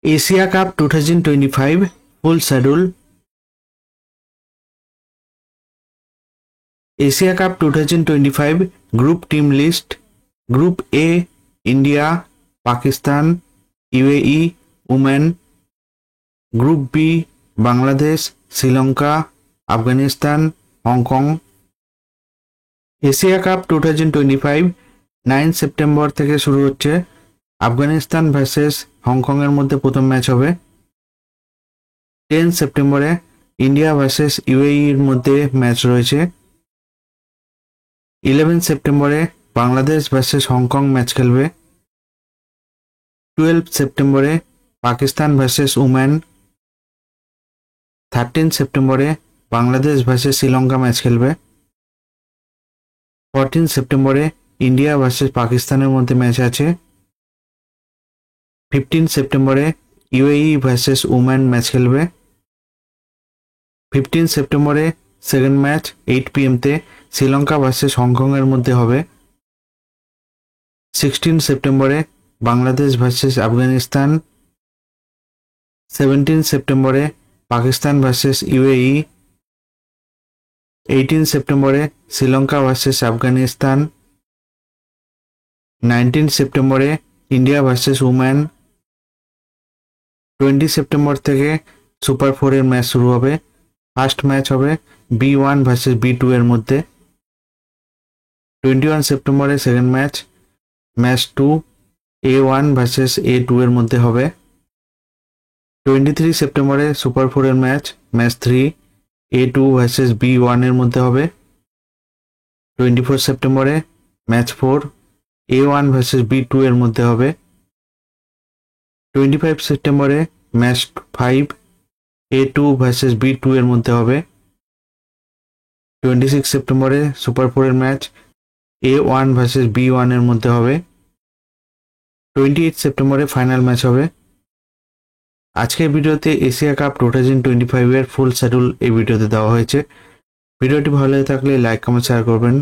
Asia Cup 2025 full schedule. Asia Cup 2025 group team list. Group A, India, Pakistan, UAE, Women. Group B, Bangladesh, Sri Lanka, Afghanistan, Hong Kong. Asia Cup 2025 9 September থেকে শুরু হচ্ছে। Afghanistan versus Hong Kong এর মধ্যে প্রথম match হবে। 10 সেপ্টেম্বরে India versus UAE এর মধ্যে ম্যাচ রয়েছে। 11 সেপ্টেম্বরে বাংলাদেশ ভার্সেস হংকং ম্যাচ খেলবে। 12 সেপ্টেম্বরে পাকিস্তান ভার্সেস ওমান। 13 সেপ্টেম্বরে বাংলাদেশ ভার্সেস শ্রীলঙ্কা ম্যাচ খেলবে। 14 সেপ্টেম্বরে ইন্ডিয়া ভার্সেস পাকিস্তানের মধ্যে ম্যাচ আছে। 15 সেপ্টেম্বরে ইউএই ভার্সেস ওমান ম্যাচ খেলবে। 15 সেপ্টেম্বরে সেকেন্ড ম্যাচ 8 PM তে শ্রীলঙ্কা ভার্সেস হংকং এর মধ্যে হবে। 16 সেপ্টেম্বরে বাংলাদেশ ভার্সেস আফগানিস্তান। 17 সেপ্টেম্বরে পাকিস্তান ভার্সেস ইউএই। 18 সেপ্টেম্বরে শ্রীলঙ্কা ভার্সেস আফগানিস্তান। 19 সেপ্টেম্বরে ইন্ডিয়া ভার্সেস ওমান। 20 সেপ্টেম্বর থেকে সুপার 4 এর ম্যাচ শুরু হবে। ফার্স্ট ম্যাচ হবে B1 ভার্সেস B2 এর মধ্যে। 21 সেপ্টেম্বরে second match 2 A1 versus A2 এর মধ্যে হবে। 23 সেপ্টেম্বরে সুপার 4 এর ম্যাচ 3 A2 ভার্সেস B1 এর মধ্যে হবে। 24 সেপ্টেম্বরে ম্যাচ 4 A1 ভার্সেস B2 এর মধ্যে হবে। 25 সেপ্টেম্বরে ম্যাচ 5 A2 ভার্সেস B2 এর মধ্যে হবে। 26 সেপ্টেম্বরে সুপার 4 এর ম্যাচ A1 ভার্সেস B1 এর মধ্যে হবে। 28 সেপ্টেম্বরে ফাইনাল ম্যাচ হবে। আজকের ভিডিওতে এশিয়া কাপ 2025 এর ফুল শিডিউল এই ভিডিওতে দেওয়া হয়েছে। ভিডিওটি ভালো লাগে থাকলে লাইক কমেন্ট শেয়ার করবেন।